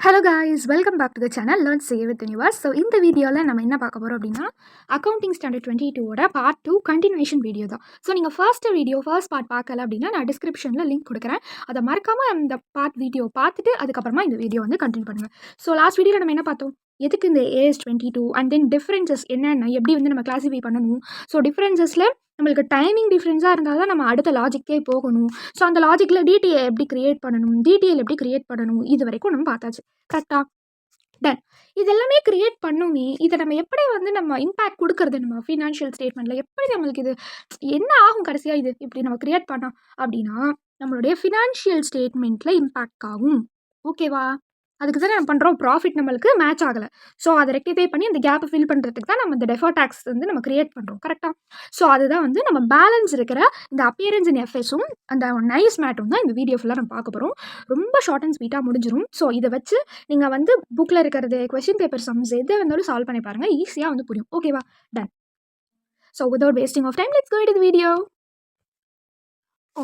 Hello guys, welcome back to the channel learn save with universe. So இந்த வீடியோவில் நம்ம என்ன பார்க்க போகிறோம் அப்படின்னா, அக்கௌண்டிங் ஸ்டாண்டர்ட் 22ஓட பார்ட் 2 கண்டினியூஷன் வீடியோ தான். ஸோ நீங்கள் ஃபர்ஸ்ட் பார்ட் பார்க்கல அப்படின்னா நான் டிஸ்கிரிப்ஷனில் லிங்க் கொடுக்குறேன். அதை மறக்காமல் அந்த பார்ட் வீடியோ பார்த்துட்டு அதுக்கப்புறமா இந்த வீடியோ வந்து கண்டினியூ பண்ணுங்கள். ஸோ லாஸ்ட் வீடியோவில் நம்ம என்ன பார்த்தோம், எதுக்கு இந்த AS22 அண்ட் தென் டிஃப்ரென்சஸ் என்னென்ன, எப்படி வந்து நம்ம கிளாஸிஃபை பண்ணணும். ஸோ டிஃப்ரென்சஸில் நம்மளுக்கு டைமிங் டிஃப்ரென்ஸாக இருந்தால் தான் நம்ம அடுத்த லாஜிக்கே போகணும். ஸோ அந்த லாஜிக்கில் டிடிஏ எப்படி கிரியேட் பண்ணணும், டிடிஎல் எப்படி கிரியேட் பண்ணணும், இது வரைக்கும் நம்ம பார்த்தாச்சு. கரெக்டாக டன். இது எல்லாமே கிரியேட் பண்ணுமே, இதை நம்ம எப்படி வந்து நம்ம இம்பேக்ட் கொடுக்கறது நம்ம ஃபினான்ஷியல் ஸ்டேட்மெண்ட்டில், எப்படி நம்மளுக்கு இது என்ன ஆகும் கடைசியாக இது இப்படி நம்ம கிரியேட் பண்ணோம் அப்படின்னா நம்மளுடைய ஃபினான்ஷியல் ஸ்டேட்மெண்ட்டில் இம்பேக்ட் ஆகும். ஓகேவா? அதுக்கு தான் நம்ம பண்ணுறோம், ப்ராஃபிட் நம்மளுக்கு மேட்ச் ஆகலை. ஸோ அதை ரெக்டிஃபை பண்ணி அந்த கேப்பை ஃபில் பண்ணுறதுக்கு தான் நம்ம இந்த டெஃபர் டேக்ஸ் வந்து நம்ம கிரியேட் பண்ணுறோம். கரெக்டாக? ஸோ அதுதான் வந்து நம்ம பேலன்ஸ் இருக்கிற இந்த அப்பியரன்ஸ் இன் எஃப்எஸும் அந்த நைஸ் மேட்டும் தான் இந்த வீடியோ ஃபுல்லாக நம்ம பார்க்க போகிறோம். ரொம்ப ஷார்ட் அண்ட் ஸ்வீட்டாக முடிஞ்சிடும். ஸோ இதை வச்சு நீங்கள் வந்து புக்கில் இருக்கிறது கொஸ்டின் பேப்பர் சம்ஸ் எதை வந்தாலும் சால்வ் பண்ணி பாருங்கள், ஈஸியாக வந்து புரியும். ஓகேவா? Done. So without wasting of time let's go into the video.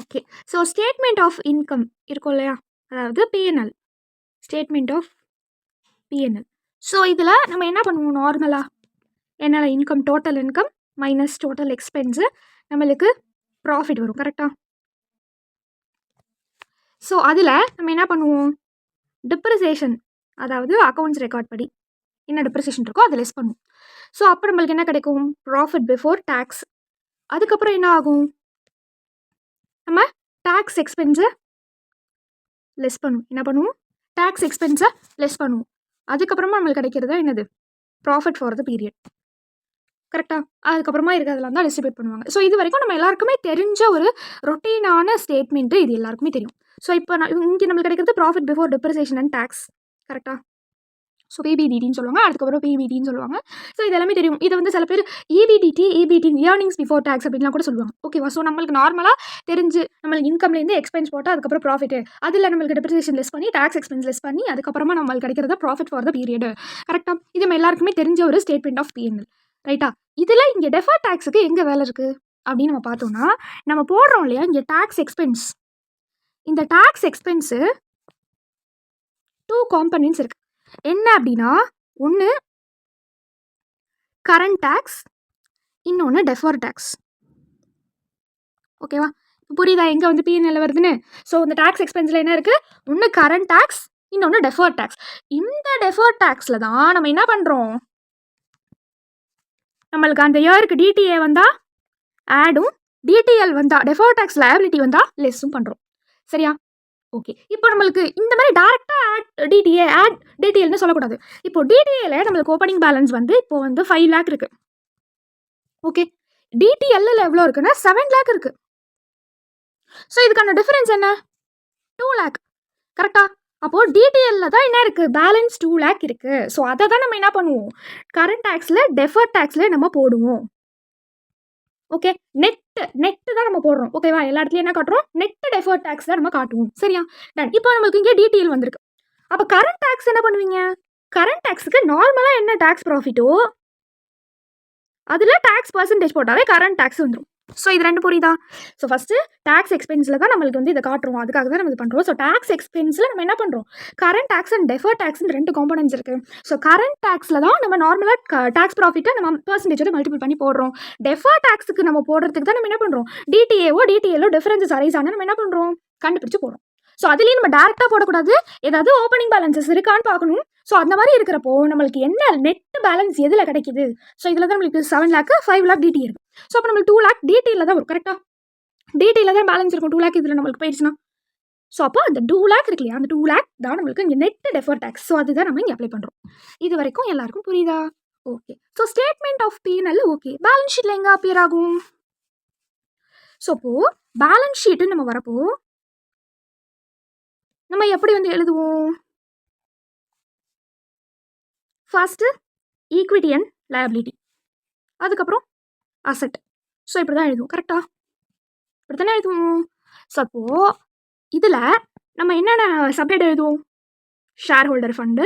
Okay, so statement of income இருக்கும் இல்லையா, அதாவது PNL, statement of PNL. So இதில் நம்ம என்ன பண்ணுவோம், நார்மலாக என்னென்ன income, total income minus total expense, நம்மளுக்கு ப்ராஃபிட் வரும். கரெக்டாக? ஸோ அதில் நம்ம என்ன பண்ணுவோம், டிப்ரிசியேஷன், அதாவது அக்கௌண்ட்ஸ் ரெக்கார்ட் படி என்ன டிப்ரிசியேஷன் இருக்கோ அதை லெஸ் பண்ணுவோம். ஸோ அப்போ நம்மளுக்கு என்ன கிடைக்கும், ப்ராஃபிட் பிஃபோர் டேக்ஸ். அதுக்கப்புறம் என்ன ஆகும், நம்ம டேக்ஸ் எக்ஸ்பென்ஸை லெஸ் பண்ணுவோம். என்ன பண்ணுவோம், டேக்ஸ் எக்ஸ்பென்ஸை லெஸ் பண்ணுவோம். அதுக்கப்புறமா நம்மளுக்கு கிடைக்கிறது என்னது, ப்ராஃபிட் ஃபார் த பீரியட். கரெக்டாக? அதுக்கப்புறமா இருக்கிறதுலாம் தான் டிஸ்ட்ரிபியூட் பண்ணுவாங்க. ஸோ இது வரைக்கும் நம்ம எல்லாருக்குமே தெரிஞ்ச ஒரு ரொட்டீனான ஸ்டேட்மெண்ட்டு, இது எல்லாருக்குமே தெரியும். ஸோ இப்போ இங்கே நம்மளுக்கு கிடைக்கிறது profit before depreciation and tax. கரெக்டாக? ஸோ பிபிடிடின்னு சொல்லுவாங்க, அதுக்கப்புறம் பிபிடின்னு சொல்லுவாங்க. ஸோ இது எல்லாமே தெரியும். இதை வந்து சில பேர் இபிடிடி ஏர்னிங்ஸ் பிஃபோர் டேக்ஸ் அப்படின்லாம் கூட சொல்லுவாங்க. ஓகேவா? ஸோ நம்மளுக்கு நார்மலாக தெரிஞ்சு நம்மளுக்கு இன்கம்லேருந்து எக்ஸ்பென்ஸ் போட்டால் அதுக்கப்புறம் ப்ராஃபிட், அதில் நம்மளுக்கு டிப்ரிசியேஷன் லெஸ் பண்ணி டேக்ஸ் எக்ஸ்பென்ஸ் லெஸ் பண்ணி அதுக்கப்புறமா நம்மளுக்கு கிடைக்கிறதா ப்ராஃபிட் ஃபார் த பீரியட். கரெக்டாக? இது நம்ம எல்லாருக்குமே தெரிஞ்ச ஒரு ஸ்டேட்மெண்ட் ஆஃப் பிஎன்எல். ரைட்டா? இதில் இங்கே டெஃபர் டேக்ஸுக்கு எங்கே வேலை இருக்குது அப்படின்னு நம்ம பார்த்தோம்னா, நம்ம போடுறோம் இல்லையா இங்கே டேக்ஸ் எக்ஸ்பென்ஸ். இந்த டேக்ஸ் எக்ஸ்பென்ஸு 2 காம்பனன்ட்ஸ் இருக்குது. என்ன அப்படின்னா, ஒன்று கரண்ட் டேக்ஸ், இன்னொன்று டெஃபர் டேக்ஸ். ஓகேவா? புரியுதா எங்கே வந்து பிஎன்எல் வருதுன்னு? ஸோ இந்த டேக்ஸ் எக்ஸ்பென்ஸில் என்ன இருக்குது, ஒன்று கரண்ட் டேக்ஸ், இன்னொன்று டெஃபர் டேக்ஸ். இந்த டெஃபர் டேக்ஸில் தான் நம்ம என்ன பண்ணுறோம், நம்மளுக்கு அந்த இயருக்கு டிடிஏ வந்தால் ஆடும், டிடிஎல் வந்தால் டெஃபர் டேக்ஸ் லயபிலிட்டி வந்தால் லெஸ்ஸும் பண்ணுறோம். சரியா? ஓகே, இப்போ நம்மளுக்கு இந்த மாதிரி டேரெக்டாக ஆட் டிடிஎல்னு சொல்லக்கூடாது. இப்போ டிடிஏல நம்மளுக்கு ஓப்பனிங் பேலன்ஸ் வந்து இப்போ வந்து 5 லேக் இருக்குது. ஓகே, டிடிஎல்ல எவ்வளோ இருக்குன்னா 7 லேக் இருக்குது. ஸோ இதுக்கான டிஃபரன்ஸ் என்ன, 2 லேக். கரெக்டாக? அப்போது டிடிஎல்ல தான் என்ன இருக்குது, பேலன்ஸ் 2 லேக் இருக்குது. ஸோ அதை தான் நம்ம என்ன பண்ணுவோம், கரண்ட் டேக்ஸில் டெஃபர் டேக்ஸில் நம்ம போடுவோம். ஓகே, நெட்டு தான் நம்ம போடுறோம். ஓகேவா? எல்லா இடத்துலையும் என்ன காட்டுறோம், நெட் டெஃபர் டேக்ஸ் தான் நம்ம காட்டுவோம். சரியா? டன். இப்போ நம்மளுக்கு இங்கே டிடிஎல் வந்திருக்கு. அப்போ கரண்ட் டேக்ஸ் என்ன பண்ணுவீங்க, கரண்ட் டேக்ஸுக்கு நார்மலாக என்ன டேக்ஸ் ப்ராஃபிட்டோ அதில் டேக்ஸ் பர்சன்டேஜ் போட்டாலே கரண்ட் டேக்ஸ் வந்துடும். ஸோ இது ரெண்டு புரியுதா? ஸோ ஃபஸ்ட்டு டேக்ஸ் எக்ஸ்பென்ஸில் தான் நம்மளுக்கு வந்து இதை காட்டுறோம், அதுக்காக தான் நம்ம இது பண்ணுறோம். ஸோ டேக்ஸ் எக்ஸ்பென்ஸில் நம்ம என்ன பண்ணுறோம், கரண்ட் டேக்ஸ் அண்ட் டெஃபர் டேக்ஸ்னு 2 காம்பனன்ட்ஸ் இருக்குது. ஸோ கரண்ட் டேக்ஸில் தான் நம்ம நார்மலாக டேக்ஸ் ப்ராஃபிட்டை நம்ம பர்சன்டேஜோட மல்டிபிள் பண்ணி போடுறோம். டெஃபர் டேக்ஸுக்கு நம்ம போடுறதுக்கு தான் நம்ம என்ன பண்ணுறோம், டிடிஎல்லோ டிஃபரன்சஸ் அரைஸ் ஆனால் நம்ம என்ன பண்ணுறோம், கண்டுபிடிச்சு போடுறோம். ஸோ அதுலேயும் நம்ம டேரெக்டாக போடக்கூடாது, ஏதாவது ஓப்பனிங் பேலன்சஸ் இருக்கான்னு பார்க்கணும். ஸோ அந்த மாதிரி இருக்கிறப்போ நம்மளுக்கு என்ன நெட் பேலன்ஸ் எதில் கிடைக்குது, ஸோ இதில் தான் நம்மளுக்கு 7 லேக் 5 லேக் டிடி இருக்குது. ஸோ அப்போ நம்மளுக்கு 2 லேக் டிடியில் தான் வரும். கரெக்டாக? டிடியில் தான் பேலன்ஸ் இருக்கும். 2 லேக் இதில் நம்மளுக்கு போயிடுச்சுன்னா, ஸோ அப்போ அந்த 2 லேக் இருக்கு இல்லையா, அந்த 2 லேக் தான் நம்மளுக்கு இங்கே நெட் டெஃபர் டேக்ஸ். ஸோ அதுதான் நம்ம இங்கே அப்ளை பண்ணுறோம். இது வரைக்கும் எல்லாருக்கும் புரியுதா? Okay, so statement of PNL okay. Balance ஷீட்டில் எங்கே அப்பியர் ஆகும், ஸோ அப்போது பேலன்ஸ் ஷீட்டுன்னு நம்ம வரப்போ நம்ம எப்படி வந்து எழுதுவோம், ஃபர்ஸ்ட்டு ஈக்விட்டி அண்ட் லயபிலிட்டி, அதுக்கப்புறம் அசட். ஸோ இப்படி தான் எழுதுவோம். கரெக்டாக? இப்படி தானே எழுதுவோம். ஸோ அப்போது இதில் நம்ம என்னென்ன சப்ஹெட் எழுதுவோம், ஷேர் ஹோல்டர் ஃபண்டு,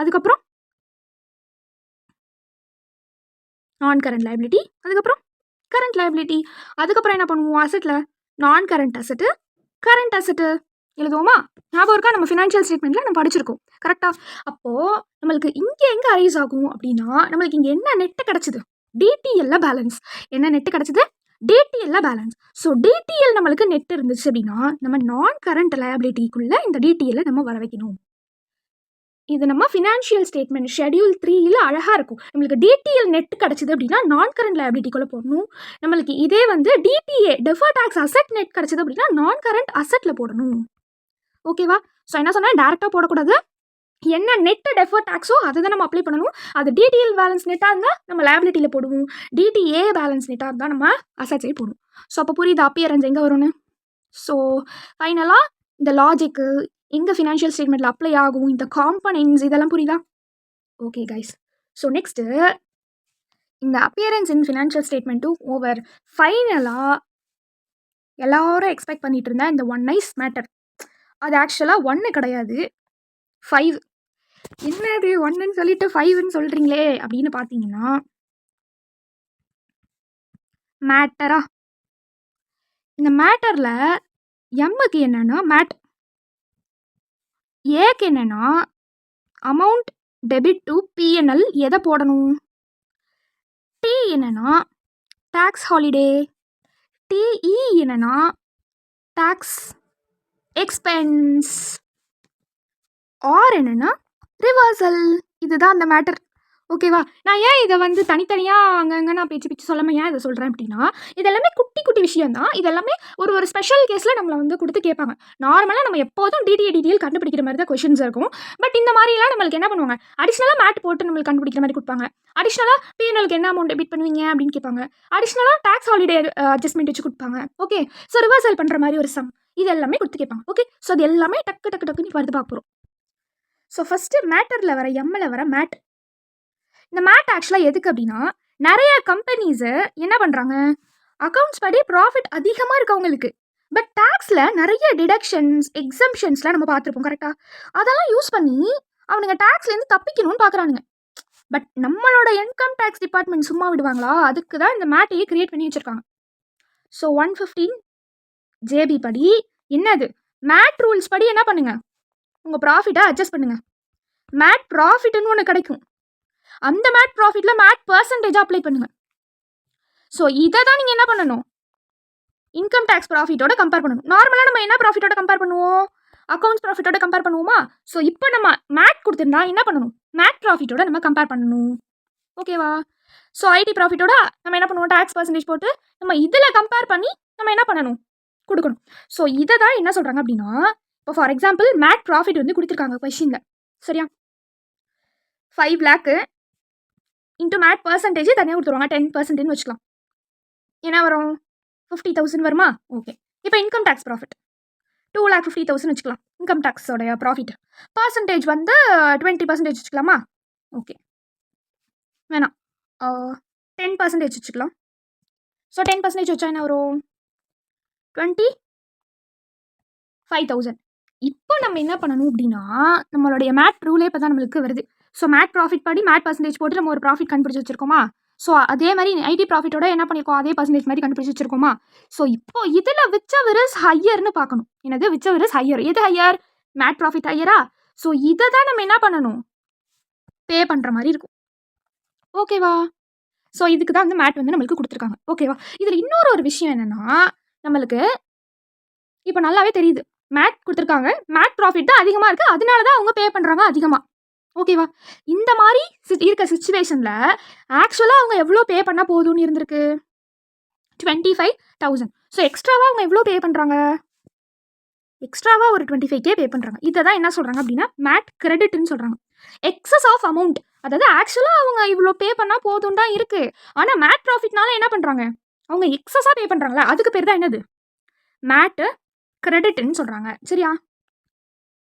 அதுக்கப்புறம் நான் கரண்ட் லயபிலிட்டி, அதுக்கப்புறம் கரண்ட் லயபிலிட்டி, அதுக்கப்புறம் என்ன பண்ணுவோம், அசட்டில் நான் கரண்ட் அசட்டு, கரண்ட் அசட்டு, எழுதுவோமா? ஞாபகம் இருக்கா? நம்ம ஃபினான்ஷியல் ஸ்டேட்மெண்ட்டில் நம்ம படிச்சிருக்கோம் கரெக்டாக. அப்போது நம்மளுக்கு இங்கே எங்கே அரைஸ் ஆகும் அப்படின்னா, நம்மளுக்கு இங்கே என்ன நெட்டு கிடச்சிது? டிடிஎல்ல பேலன்ஸ். என்ன நெட்டு கிடச்சிது? டிடிஎல்ல பேலன்ஸ். ஸோ டிடிஎல் நம்மளுக்கு நெட் இருந்துச்சு அப்படின்னா நம்ம நான் கரண்ட் லயபிலிட்டிக்குள்ளே இந்த டிடிஎல்லை நம்ம வர வைக்கணும். இது நம்ம ஃபினான்ஷியல் ஸ்டேட்மெண்ட் ஷெட்யூல் 3ல் அழகாக இருக்கும். நம்மளுக்கு டிடிஎல் நெட் கிடச்சிது அப்படின்னா நான் கரண்ட் லயபிலிட்டிக்குள்ளே போடணும். நம்மளுக்கு இதே வந்து DTA deferred tax asset net கிடச்சிது அப்படின்னா நான் கரண்ட் அசெட்டில் போடணும். ஓகேவா? ஸோ என்ன சொன்னால் டேரெக்டாக போடக்கூடாது. என்ன நெட்டு டெஃபர்ட் டாக்ஸோ அதை தான் நம்ம அப்ளை பண்ணணும். அது டிடிஎல் பேலன்ஸ் நெட்டாக இருந்தால் நம்ம லயபிலிட்டியில் போடுவோம். டிடிஏ பேலன்ஸ் நெட்டாக இருந்தால் நம்ம அசெட் சைடு போடுவோம். ஸோ அப்போ புரியுது அப்பியரன்ஸ் எங்கே வரும்னு. ஸோ ஃபைனலாக இந்த லாஜிக்கு எங்கே ஃபினான்ஷியல் ஸ்டேட்மெண்ட்டில் அப்ளை ஆகும், இந்த காம்பனன்ட்ஸ் இதெல்லாம் புரியுதா? Okay guys. ஸோ நெக்ஸ்ட்டு இந்த அப்பியரன்ஸ் இன் ஃபினான்ஷியல் ஸ்டேட்மெண்ட்டும் ஓவர். ஃபைனலாக எல்லாரும் எக்ஸ்பெக்ட் பண்ணிட்டு இருந்தேன் இந்த ஒன் நைஸ் மேட்டர். அது ஆக்சுவலாக 1 கிடையாது 5. என்னது 1ன்னு சொல்லிட்டு 5ன்னு சொல்கிறீங்களே அப்படின்னு பார்த்தீங்கன்னா, மேட்டரா? இந்த மேட்டரில் எம்முக்கு என்னன்னா மேட், ஏக்கு என்னன்னா அமௌண்ட் டெபிட் டு பிஎன்எல் எதை போடணும், டி என்னன்னா டேக்ஸ் ஹாலிடே, டிஇ என்னன்னா டேக்ஸ் எக்ஸ்பென்ஸ், ஆர் என்னன்னா ரிவர்சல். இதுதான் அந்த மேட்டர். ஓகேவா? நான் ஏன் இதை வந்து தனித்தனியாக அங்கங்கே நான் பிச்சு சொல்லாமல் ஏன் இதை சொல்கிறேன் அப்படின்னா, இது எல்லாமே குட்டி குட்டி விஷயம் தான். இது எல்லாமே ஒரு ஸ்பெஷல் கேஸில் நம்மளை வந்து கொடுத்து கேட்பாங்க. நார்மலாக நம்ம எப்போதும் டிடிஎல் கண்டுபிடிக்கிற மாதிரி தான் கொஷின்ஸ் இருக்கும். பட் இந்த மாதிரிலாம் நம்மளுக்கு என்ன பண்ணுவாங்க, அடிஷ்னலாக மேட் போட்டு நம்மளுக்கு கண்டுபிடிக்கிற மாதிரி கொடுப்பாங்க. அடிஷ்னலாக பிஎன்எலுக்கு என்ன அமௌண்ட் டெபிட் பண்ணுவீங்க அப்படின்னு கேட்பாங்க. அடிஷ்னலாக டேக்ஸ் ஹாலிடே அட்ஜஸ்ட்மெண்ட் வச்சு கொடுப்பாங்க. ஓகே. ஸோ ரிவர்சல் பண்ணுற மாதிரி ஒரு சம் இது எல்லாமே கொடுத்து கேட்பாங்க. ஓகே. ஸோ அது எல்லாமே டக்கு டக்கு டக்குன்னு வருது பார்க்க போகிறோம். ஸோ ஃபஸ்ட்டு மேட்டரில் வர எம்மில் வர மேட். இந்த மேட் ஆக்சுவலாக எதுக்கு அப்படின்னா, நிறைய கம்பெனிஸு என்ன பண்ணுறாங்க, அக்கௌண்ட்ஸ் படி ப்ராஃபிட் அதிகமாக இருக்குது அவங்களுக்கு. பட் டேக்ஸில் நிறைய டிடக்ஷன்ஸ் எக்ஸம்ஷன்ஸ்லாம் நம்ம பார்த்துருப்போம் கரெக்டாக. அதெல்லாம் யூஸ் பண்ணி அவனுங்க டேக்ஸ்லேருந்து தப்பிக்கணும்னு பார்க்குறானுங்க. பட் நம்மளோட இன்கம் டேக்ஸ் டிபார்ட்மெண்ட் சும்மா விடுவாங்களா? அதுக்கு தான் இந்த மேட்டையே கிரியேட் பண்ணி வச்சுருக்காங்க. ஸோ 115 ஜேபி படி என்னது, மேட் ரூல்ஸ் படி என்ன பண்ணுங்கள், உங்கள் ப்ராஃபிட்டை அட்ஜஸ்ட் பண்ணுங்கள். மேட் ப்ராஃபிட்னு ஒன்று கிடைக்கும். அந்த மேட் ப்ராஃபிட்டில் மேட் பர்சன்டேஜ் அப்ளை பண்ணுங்கள். ஸோ இதை தான் நீங்கள் என்ன பண்ணணும், இன்கம் டேக்ஸ் ப்ராஃபிட்டோட கம்பேர் பண்ணணும். நார்மலாக நம்ம என்ன ப்ராஃபிட்டோட கம்பேர் பண்ணுவோம், அக்கௌண்ட்ஸ் ப்ராஃபிட்டோட கம்பேர் பண்ணுவோமா? ஸோ இப்போ நம்ம மேட் கொடுத்துருந்தா என்ன பண்ணணும், மேட் ப்ராஃபிட்டோட நம்ம கம்பேர் பண்ணணும். ஓகேவா? ஸோ ஐடி ப்ராஃபிட்டோட நம்ம என்ன பண்ணுவோம், டேக்ஸ் பர்சன்டேஜ் போட்டு நம்ம இதில் கம்பேர் பண்ணி நம்ம என்ன பண்ணணும், கொடுக்கணும். ஸோ இதை தான் என்ன சொல்கிறாங்க அப்படின்னா, இப்போ ஃபார் எக்ஸாம்பிள் மேட் ப்ராஃபிட் வந்து கொடுத்துருக்காங்க கொஷினில், சரியா? 5 lakh இன்ட்டு மேட் பர்சன்டேஜ் தனியாக கொடுத்துருவாங்க 10%ன்னு வச்சுக்கலாம். என்ன வரும், 50,000 வருமா? ஓகே. இப்போ இன்கம் டேக்ஸ் ப்ராஃபிட் 2,50,000 வச்சுக்கலாம். இன்கம் டேக்ஸோடைய ப்ராஃபிட் பர்சன்டேஜ் வந்து 20% வச்சுக்கலாமா? ஓகே, வேணாம் 10% வச்சுக்கலாம். ஸோ 10% வச்சா என்ன வரும், 25,000. இப்போ நம்ம என்ன பண்ணணும் அப்படின்னா, நம்மளுடைய மேட் ரூலே இப்போ தான் நம்மளுக்கு வருது. ஸோ மேட் ப்ராஃபிட் படி மேட் பர்சன்டேஜ் போட்டு நம்ம ஒரு ப்ராஃபிட் கண்டுபிடிச்சி வச்சிருக்கோமா? ஸோ அதே மாதிரி ஐடி ப்ராஃபிட்டோட என்ன பண்ணியிருக்கோம், அதே பர்சன்டேஜ் மாதிரி கண்டுபிடிச்சி வச்சிருக்கோமா? ஸோ இப்போ இதில் விச்சவர் இஸ் ஹையர்னு பார்க்கணும். என்னது விச்சவர் இஸ் ஹையர்? எது ஹையர், மேட் ப்ராஃபிட் ஹையரா? ஸோ இதை தான் நம்ம என்ன பண்ணணும், பே பண்ணுற மாதிரி இருக்கும். ஓகேவா? ஸோ இதுக்கு தான் வந்து மேட் வந்து நம்மளுக்கு கொடுத்துருக்காங்க. ஓகேவா? இதில் இன்னொரு விஷயம் என்னென்னா, நம்மளுக்கு இப்போ நல்லாவே தெரியுது மேட் கொடுத்துருக்காங்க, மேட் ப்ராஃபிட் தான் அதிகமாக இருக்குது, அதனால தான் அவங்க பே பண்ணுறாங்க அதிகமாக. ஓகேவா? இந்த மாதிரி இருக்க சுச்சுவேஷனில் ஆக்சுவலாக அவங்க எவ்வளோ பே பண்ணால் போதும்னு இருந்திருக்கு, 25,000. ஸோ எக்ஸ்ட்ராவாக அவங்க எவ்வளோ பே பண்ணுறாங்க, எக்ஸ்ட்ராவாக ஒரு 25K பே பண்ணுறாங்க. இதை தான் என்ன சொல்கிறாங்க அப்படின்னா மேட் கிரெடிட்னு சொல்கிறாங்க. எக்ஸஸ் ஆஃப் அமௌண்ட், அதாவது ஆக்சுவலாக அவங்க இவ்வளோ பே பண்ணால் போதும் தான் இருக்குது, ஆனால் மேட் ப்ராஃபிட்னால என்ன பண்ணுறாங்க, அவங்க எக்ஸஸாக பே பண்ணுறாங்களா, அதுக்கு பேர் தான் என்னது, மேட்டு கிரெடிட்னு சொல்கிறாங்க. சரியா?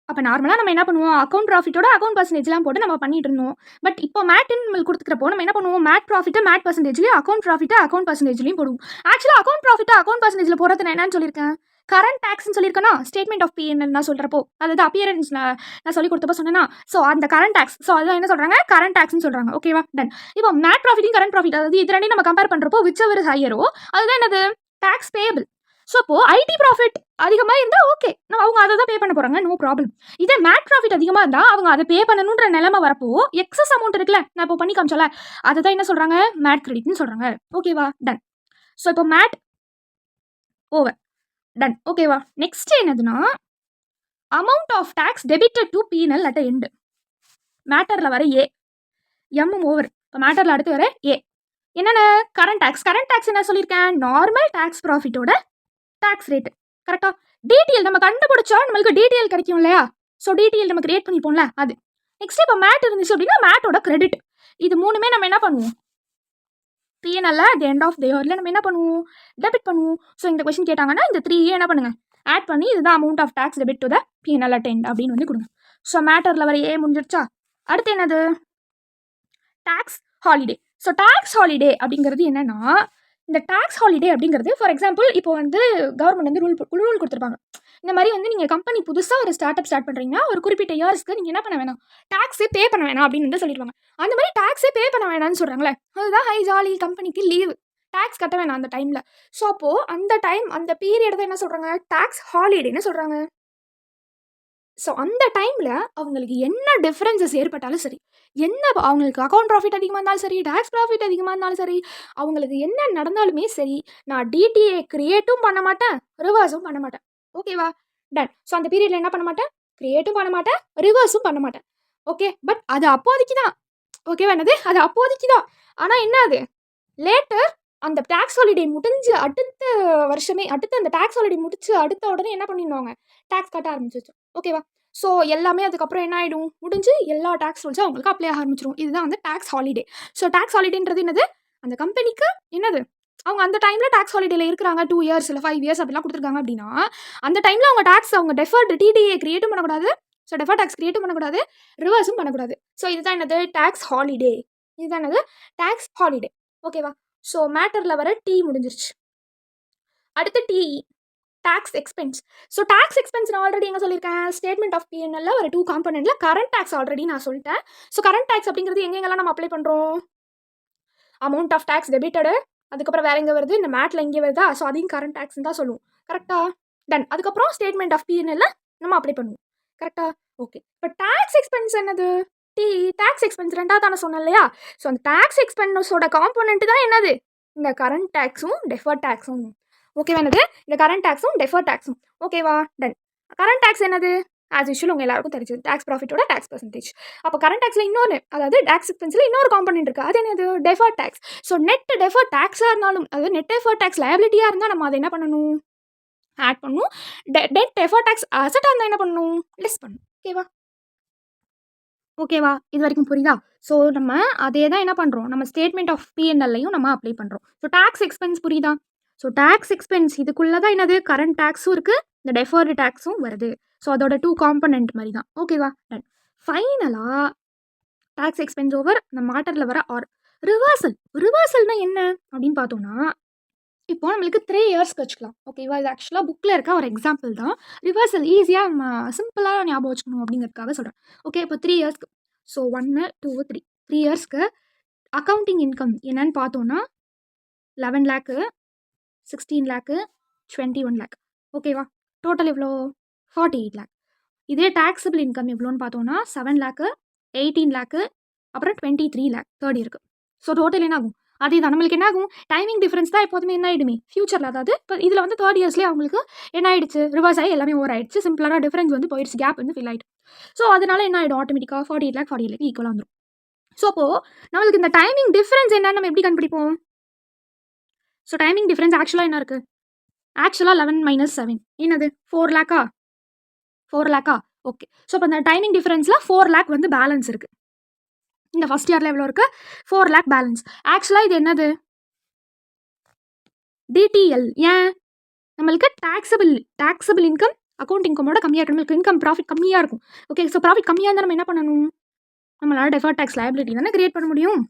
அப்போ நார்மலாக நம்ம என்ன பண்ணுவோம், அக்கௌண்ட் ப்ராஃபிட்டோட அக்கௌண்ட் பர்சன்டேஜ்லாம் போட்டு நம்ம பண்ணிட்டு இருந்தோம். பட் இப்போ மேட்னு நம்ம கொடுத்துக்கிறப்போ நம்ம என்ன பண்ணுவோம், மேட் ப்ராஃபிட்டை மேட் பர்சன்டேஜ்லையும் அக்கௌண்ட் ப்ராஃபிட்டை அக்கௌண்ட் பர்சன்டேஜ்லையும் போடுவோம். ஆக்சுவலாக அக்கௌண்ட் ப்ராஃபிட்டை அக்கௌண்ட் பர்சன்டேஜில் போகிறது நான் என்னன்னு சொல்லியிருக்கேன், கரண்ட் டேக்ஸ்னு சொல்லியிருக்கேன்னா, ஸ்டேட்மெண்ட் ஆஃப் பிஎன்எல் நான் சொல்கிறப்போ, அதாவது அப்பியரன்ஸில் நான் சொல்லி கொடுத்தப்போ சொன்னேன்னா, ஸோ அந்த கரண்ட் டேக்ஸ், ஸோ அதான் என்ன சொல்கிறாங்க, கரண்ட் டேக்ஸ்னு சொல்கிறாங்க. ஓகேவா? டன். இப்போ மேட் ப்ராஃபிட்டையும் கரண்ட் ப்ராஃபிட், அதாவது இது ரெண்டையும் நம்ம கம்பேர் பண்ணுறப்போ விச் எவர் இஸ் ஹையரோ அதுதான் என்னது, டேக்ஸ் பேபிள். ஸோ அப்போது ஐடி ப்ராஃபிட் அதிகமாக இருந்தால் ஓகே, நம்ம அவங்க அதை தான் பே பண்ண போகிறாங்க, நோ ப்ராப்ளம். இதே மேட் ப்ராஃபிட் அதிகமாக இருந்தால் அவங்க அதை பே பண்ணணுன்ற நிலைமை வரப்போ எக்ஸஸ் அமௌண்ட் இருக்குல்ல, நான் இப்போ பண்ணி காமிச்சோல, அதை தான் என்ன சொல்கிறாங்க, மேட் கிரெடிட்னு சொல்கிறாங்க. ஓகேவா, டன். ஸோ இப்போ மேட் ஓவர், டன். ஓகேவா, நெக்ஸ்ட் என்னதுன்னா amount of tax debited to P&L at end. மேட்டரில் வர ஏ, எம்மும் ஓவர். இப்போ மேட்டரில் அடுத்து வர ஏ என்னென்ன, கரண்ட் டேக்ஸ். கரண்ட் டேக்ஸ் என்ன சொல்லியிருக்கேன், நார்மல் டேக்ஸ் ப்ராஃபிட்டோட டேக்ஸ் ரேட்டு. கரெக்டாக டிடிஎல் நம்ம கண்டுபிடிச்சா நம்மளுக்கு டிடிஎல் கிடைக்கும் இல்லையா, ஸோ டிடிஎல் நம்ம கிரியேட் பண்ணிப்போம்ல அது. நெக்ஸ்ட் இப்போ மேட் இருந்துச்சு அப்படின்னா மேட்டோட கிரெடிட். இது மூணுமே நம்ம என்ன பண்ணுவோம், P&L at end of the இயரில் நம்ம என்ன பண்ணுவோம், டெபிட் பண்ணுவோம். ஸோ இந்த கொஸ்டின் கேட்டாங்கன்னா இந்த 3 என்ன பண்ணுங்க, ஆட் பண்ணி இதுதான் amount of tax debit to the P&L at end அப்படின்னு வந்து கொடுங்க. ஸோ மேட்டரில் வர ஏ முடிஞ்சிருச்சா. அடுத்து என்னது, tax holiday. So tax holiday அப்படிங்கிறது என்னன்னா, இந்த டேக்ஸ் ஹாலிடே அப்படிங்கிறது ஃபார் எக்ஸாம்பிள் இப்போ வந்து கவர்மெண்ட் வந்து ரூல் கொடுத்துருப்பாங்க. இந்த மாதிரி வந்து நீங்கள் கம்பெனி புதுசாக ஒரு ஸ்டார்ட் பண்ணுறீங்கன்னா ஒரு குறிப்பிட்ட இயர்ஸ்க்கு நீங்கள் என்ன பண்ண வேணாம், டேக்ஸே பே பண்ண வேணாம் அப்படின்னு வந்து சொல்லிடுவாங்க. அந்த மாதிரி டேக்ஸே பே பண்ண வேணாம்னு சொல்கிறாங்களே, அதுதான் ஹை ஜாலி, கம்பெனிக்கு லீவு, டேக்ஸ் கட்ட வேணாம் அந்த டைமில். ஸோ அப்போது அந்த டைம் அந்த பீரியட் தான் என்ன சொல்கிறாங்க, டேக்ஸ் ஹாலிடேன்னு சொல்கிறாங்க. ஸோ அந்த டைமில் அவங்களுக்கு என்ன டிஃப்ரென்சஸ் ஏற்பட்டாலும் சரி, என்ன அவங்களுக்கு அக்கௌண்ட் ப்ராஃபிட் அதிகமாக இருந்தாலும் சரி, டேக்ஸ் ப்ராஃபிட் அதிகமாக இருந்தாலும் சரி, அவங்களுக்கு என்ன நடந்தாலுமே சரி, நான் டிடிஏ கிரியேட்டும் பண்ண மாட்டேன், ரிவர்ஸும் பண்ண மாட்டேன். ஓகேவா, டன். ஸோ அந்த பீரியடில் என்ன பண்ண மாட்டேன், கிரியேட்டும் பண்ண மாட்டேன், ரிவர்ஸும் பண்ண மாட்டேன். ஓகே, பட் அது அப்போதைக்கு தான். ஓகேவா, என்னது, அது அப்போதைக்கு தான். ஆனால் என்ன, அது லேட்டர் அந்த டேக்ஸ் ஹாலிடே முடிஞ்சு அடுத்த வருஷமே, அடுத்த அந்த டேக்ஸ் ஹாலிடே முடிச்சு அடுத்த உடனே என்ன பண்ணிடுவாங்க, டேக்ஸ் கட்ட ஆரம்பிச்சிச்சு. ஓகேவா, ஸோ எல்லாமே அதுக்கப்புறம் என்ன ஆகிடும், முடிஞ்சு எல்லா டேக்ஸ் ரூல்ஸும் அவங்களுக்கு அப்ளை ஆரம்பிச்சிடும். இதுதான் வந்து டேக்ஸ் ஹாலிடே. ஸோ டேக்ஸ் ஹாலிடேன்றது என்னது, அந்த கம்பெனிக்கு என்னது, அவங்க அந்த டைமில் டேக்ஸ் ஹாலிடேல இருக்கிறாங்க 2 இயர்ஸ் இல்லை 5 இயர்ஸ் அப்படிலாம் கொடுத்துருக்காங்க அப்படின்னா அந்த டைமில் அவங்க டேக்ஸ், அவங்க டெஃபர்டு டிடிஏ கிரியேட்டும் பண்ணக்கூடாது, ஸோ டெஃபர்ட் டேக்ஸ் கிரியேட்டும் பண்ணக்கூடாது, ரிவர்ஸும் பண்ணக்கூடாது. ஸோ இதுதான் என்னது, டேக்ஸ் ஹாலிடே. இதுதான் என்னது, டேக்ஸ் ஹாலிடே. ஓகேவா, ஸோ மேட்டரில் வர டி முடிஞ்சிருச்சு. அடுத்து D, tax expense. So tax expense நான் ஆல்ரெடி எங்கே சொல்லியிருக்கேன், ஸ்டேட்மெண்ட் ஆஃப் P&L ஒரு 2 காம்பனெண்ட்டில் கரண்ட் டேக்ஸ் ஆல்ரெடி நான் சொல்லிட்டேன். ஸோ கரண்ட் டேக்ஸ் அப்படிங்கிறது எங்கெங்கெல்லாம் நம்ம அப்ளை பண்ணுறோம், அமௌண்ட் ஆஃப் டேக்ஸ் டெபிட்டடு, அதுக்கப்புறம் வேறு எங்கே வருது, இந்த மேட்டில் எங்கே வருதா, ஸோ அதையும் கரண்ட் டேக்ஸ்ன்னு தான் சொல்லுவோம். கரெக்டாக, டன். அதுக்கப்புறம் ஸ்டேட்மெண்ட் ஆஃப் P&L நம்ம அப்ளை பண்ணுவோம். கரெக்டாக, ஓகே. இப்போ டேக்ஸ் எக்ஸ்பென்ஸ் என்னது, டேக்ஸ் எக்ஸ்பென்ஸ் ரெண்டாவது தானே சொன்னேன் இல்லையா. ஸோ அந்த டேக்ஸ் எக்ஸ்பென்ஸோட காம்பனெண்ட் தான் என்னது, இந்த கரண்ட் டேக்ஸும் டெஃபர்ட் டேக்ஸும். ஓகேவா, என்னது, இந்த கரண்ட் டேக்ஸும் டெஃபர்ட் டேக்ஸும். ஓகேவா, டன். கரண்ட் டேக்ஸ் என்னது, ஆஸ் யூஷுவல் உங்கள் எல்லாருக்கும் தெரிஞ்சது, டேக்ஸ் ப்ராஃபிட்டோட டேக்ஸ் பர்சன்டேஜ். அப்போ கரண்ட் டேக்ஸில் இன்னொரு, அதாவது டேக்ஸ் எக்ஸ்பென்ஸில் இன்னொரு காம்பனெண்ட் இருக்குது, அது என்னது, deferred tax. So net deferred டேக்ஸாக இருந்தாலும், அதாவது நெட் டெஃபர்ட் டேக்ஸ் லயபிலிட்டியாக இருந்தால் நம்ம அதை என்ன பண்ணணும், ஆட் பண்ணணும். நெட் டெஃபர்ட் டேக்ஸ் அசட்டாக இருந்தால் என்ன பண்ணணும், லெஸ் பண்ணணும். ஓகேவா, ஓகேவா, இது வரைக்கும் புரியுதா. ஸோ நம்ம அதே தான் என்ன பண்ணுறோம், நம்ம ஸ்டேட்மெண்ட் ஆஃப் P&L நம்ம அப்ளை பண்ணுறோம். ஸோ டேக்ஸ் எக்ஸ்பென்ஸ் புரியுதா. ஸோ டேக்ஸ் எக்ஸ்பென்ஸ் இதுக்குள்ளே தான் என்னது, கரண்ட் டேக்ஸும் இருக்குது, இந்த டெஃபர்டு டேக்ஸும் வருது. ஸோ அதோட 2 காம்பனெண்ட் மாதிரி தான். ஓகேவா, டன். ஃபைனலாக டேக்ஸ் எக்ஸ்பென்ஸ் ஓவர் இந்த மேட்டரில் வர ஆர் ரிவர்சல். ரிவர்சல்னால் என்ன அப்படின்னு பார்த்தோன்னா, இப்போ நம்மளுக்கு 3 இயர்ஸ்க்கு வச்சுக்கலாம். ஓகேவா, இது ஆக்சுவலாக புக்கில் இருக்க ஒரு எக்ஸாம்பிள் தான். ரிவர்சல் ஈஸியாக நம்ம சிம்பிளாக ஞாபகம் வச்சுக்கணும் அப்படிங்கிறதுக்காக சொல்கிறேன். ஓகே, இப்போ 3 இயர்ஸ்க்கு, ஸோ 1 2 3 இயர்ஸ்க்கு அக்கௌண்டிங் இன்கம் என்னன்னு பார்த்தோன்னா 11 லேக்கு, 16 லேக்கு, 21 லேக். ஓகேவா, டோட்டல் எவ்வளோ, 48 லேக். இதே டேக்ஸபிள் இன்கம் எவ்வளோன்னு பார்த்தோன்னா 7 லேக்கு, 18 லேக்கு, அப்புறம் 23 லேக் தேர்ட் இயருக்கு. ஸோ டோட்டல் என்ன ஆகும், அதே தான். நம்மளுக்கு என்ன ஆகும், டைமிங் டிஃப்ரென்ஸ் தான் எப்போதுமே என்ன ஆகிடுமே ஃபியூச்சரில். அதாவது இப்போ இதில் வந்து தேர்ட் இயர்ஸ்லேயே அவங்களுக்கு என்ன ஆயிடுச்சு, ரிவர்ஸ் ஆகி எல்லாமே ஓவர் ஆயிடுச்சு, சிம்பிளான டிஃப்ரென்ஸ் வந்து போயிடுச்சு, கேப் வந்து ஃபில் ஆகிட்டு. ஸோ அதனால என்ன ஆகிடும், ஆட்டோமேட்டிக்காக 48 லேக் 48 லேக் ஈக்குவலாக வந்துடும். ஸோ அப்போது நம்மளுக்கு இந்த டைமிங் டிஃப்ரென்ஸ் என்னன்னு நம்ம எப்படி கண்டுபிடிப்போம். ஸோ டைமிங் டிஃப்ரென்ஸ் ஆக்சுவலாக என்ன இருக்குது, ஆக்சுவலாக 11 - 7 என்னது 4 லேக்கா, 4 லேக்கா. ஓகே, ஸோ இப்போ இந்த டைமிங் டிஃப்ரென்ஸில் 4 லேக் வந்து பேலன்ஸ் இருக்குது. இந்த ஃபஸ்ட் இயரில் எவ்வளோ இருக்குது, 4 லேக் பேலன்ஸ். ஆக்சுவலாக இது என்னது, டிடிஎல். ஏன், நம்மளுக்கு டாக்ஸபிள் இன்கம் அக்கௌண்ட் இன்கமோட கம்மியாக இருக்கும், நம்மளுக்கு இன்கம் ப்ராஃபிட் கம்மியாக இருக்கும். ஓகே, ஸோ ப்ராஃபிட் கம்மியாக இருந்தால் நம்ம என்ன பண்ணணும், நம்மளால் டெஃபர்ட் டேக்ஸ் லயபிலிட்டி தானே கிரியேட் பண்ண முடியும்.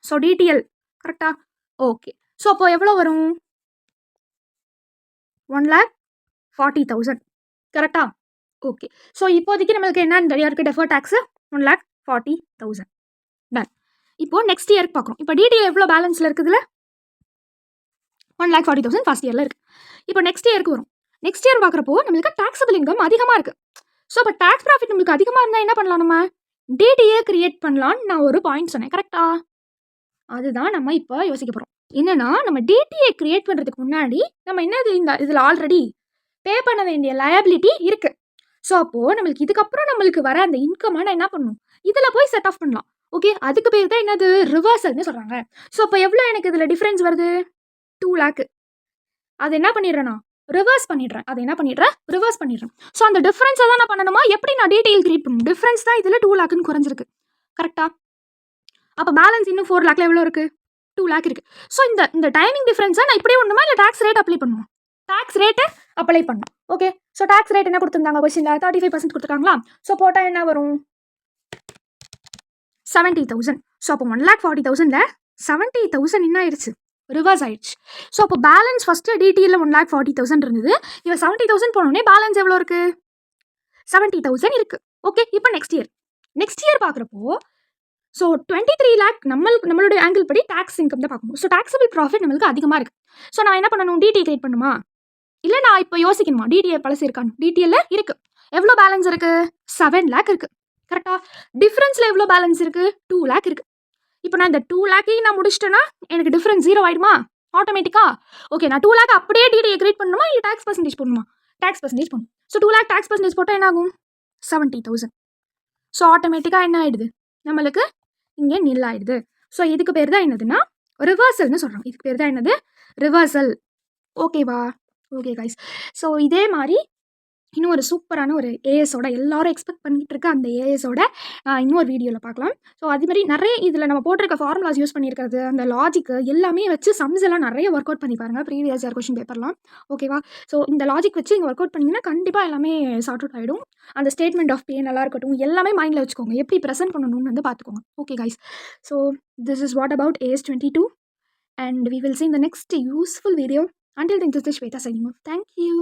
ஸோ டிடிஎல் கரெக்டாக. ஓகே, ஸோ அப்போ எவ்வளோ வரும், 1,40,000 கரெக்டா. ஓகே, ஸோ இப்போதைக்கு நம்மளுக்கு என்ன நிறையா இருக்குது, டெஃபர்ட் டேக்ஸு 1,40,000 டன். இப்போது நெக்ஸ்ட் இயருக்கு பார்க்குறோம். இப்போ டிடிஎல் எவ்வளோ பேலன்ஸில் இருக்குதுல்ல, 1,40,000 ஃபர்ஸ்ட் இயரில் இருக்குது. இப்போ நெக்ஸ்ட் இயருக்கு வரும். நெக்ஸ்ட் இயர் பார்க்குறப்போ நம்மளுக்கு டாக்ஸபிள் இன்கம் அதிகமாக இருக்குது. ஸோ அப்போ டேக்ஸ் ப்ராஃபிட் நம்மளுக்கு அதிகமாக இருந்தால் என்ன பண்ணலாம், நம்ம டிடிஏ கிரியேட் பண்ணலான்னு நான் ஒரு பாயிண்ட் சொன்னேன். கரெக்டா? அதுதான் நம்ம இப்போ யோசிக்க போகிறோம். என்னன்னா, நம்ம டிடிஏ கிரியேட் பண்ணுறதுக்கு முன்னாடி நம்ம என்னது இதில் ஆல்ரெடி பே பண்ண வேண்டிய லயபிலிட்டி இருக்குது. ஸோ அப்போது நம்மளுக்கு இதுக்கப்புறம் நம்மளுக்கு வர அந்த இன்கம் நான் என்ன பண்ணணும், இதில் போய் செட் ஆஃப் பண்ணலாம். ஓகே, அதுக்கு பேர் தான் என்னது, ரிவர்சல்னு சொல்கிறாங்க. ஸோ அப்போ எவ்வளோ எனக்கு இதில் டிஃப்ரென்ஸ் வருது, 2 lakh. அது என்ன பண்ணிடுறேன்னா ரிவர்ஸ் பண்ணிடுறேன். ஸோ அந்த டிஃப்ரென்ஸை தான் நான் பண்ணணுமா, எப்படி நான் டீட்டெயில் கிரியேட் பண்ணணும். டிஃப்ரென்ஸ் தான் இதில் 2 lakhன்னு குறைஞ்சிருக்கு. கரெக்டா? அப்போ பேலன்ஸ் இன்னும் 4 lakhல எவ்வளோ இருக்குது, 2 lakh இருக்குது. ஸோ இந்த டைமிங் டிஃப்ரென்ஸை நான் இப்படி ஒன்றுமா இல்லை டேக்ஸ் ரேட் அப்ளை பண்ணுவோம். டேக்ஸ் ரேட்டு அப்ளை பண்ணணும். ஓகே, ஸோ டேக்ஸ் ரேட் என்ன கொடுத்துருந்தாங்க கொஸ்டினில், 35% கொடுத்துருக்காங்களா. ஸோ போட்டால் என்ன வரும், 70,000. ஸோ அப்போ 1,40,000ல 70,000 என்ன ஆயிடுச்சு, ரிவர்ஸ் ஆயிடுச்சு. ஸோ அப்போ பேலன்ஸ் ஃபஸ்ட்டு டிடியில் 1,40,000 இருந்தது. இப்போ 70,000 போனோடனே பேலன்ஸ் எவ்வளோ இருக்குது, 70,000 இருக்குது. ஓகே, இப்போ நெக்ஸ்ட் இயர் பார்க்குறப்போ ஸோ 23 lakh நம்மளுடைய ஆங்கிள் படி டேக்ஸ் இன்கம் தான் பார்க்கணும். ஸோ டாக்ஸபிள் ப்ராஃபிட் நம்மளுக்கு அதிகமாக இருக்குது. ஸோ நான் என்ன பண்ணணும், டிடிஏ கிரியேட் பண்ணுமா, இல்லை நான் இப்போ யோசிக்கணுமா, டிடிஏ பழசு இருக்கான்னு. டிடிஏல இருக்குது. எவ்வளோ பேலன்ஸ் இருக்குது, 7 lakh இருக்குது. கரெக்டாக? டிஃப்ரென்ஸில் எவ்வளோ பேலன்ஸ் இருக்குது, 2 lakh இருக்குது. இப்போ நான் இந்த 2 lakhையும் நான் முடிச்சிட்டேன்னா எனக்கு டிஃப்ரென்ஸ் 0 ஆகிடுமா ஆட்டோமேட்டிக்காக. ஓகே, நான் 2 lakh அப்படியே டிடிஏ கிரியேட் பண்ணணுமா, இல்லை டேக்ஸ் பர்சன்டேஜ் பண்ணணுமா, டேக்ஸ் பர்சன்டேஜ் பண்ணணும். ஸோ 2 lakh டேக்ஸ் பர்சன்டேஜ் போட்டால் என்ன ஆகும், 70,000. ஸோ ஆட்டோமேட்டிக்காக என்ன ஆகிடுது, நம்மளுக்கு இங்கே நில் ஆயிடுது. ஸோ இதுக்கு பேர் தான் என்னதுன்னா ரிவர்சல்னு சொல்கிறோம். இதுக்கு பேர் தான் என்னது, ரிவர்சல். ஓகேவா? Okay guys. ஸோ இதே மாதிரி இன்னும் ஒரு சூப்பரான ஒரு ஏஎஸோட எல்லாரும் எக்ஸ்பெக்ட் பண்ணிட்டு இருக்க அந்த ஏஎஸோட இன்னொரு வீடியோவில் பார்க்கலாம். ஸோ அதுமாதிரி நிறைய இதில் நம்ம போட்டிருக்க ஃபார்முலாஸ் யூஸ் பண்ணியிருக்கிறது, அந்த லாஜிக்கு எல்லாமே வச்சு சம்ஸ் எல்லாம் நிறைய ஒர்க் அவுட் பண்ணி பாருங்கள், ப்ரீவியஸ் இயர் கொஸ்டின் பேப்பர்லாம். ஓகேவா? ஸோ இந்த லாஜிக் வச்சு இங்கே ஒர்க் அவுட் பண்ணிங்கன்னா கண்டிப்பாக எல்லாமே சார்ட் அவுட் ஆகிடும். அந்த ஸ்டேட்மெண்ட் ஆஃப் பே நல்லா இருக்கட்டும், எல்லாமே மைண்டில் வச்சுக்கோங்க, எப்படி ப்ரெசென்ட் பண்ணணும்னு வந்து பார்த்துக்கோங்க. Okay guys, so this is what about AS 22 and we will see in the next useful video. Until then, this is Shweta signing off. Thank you.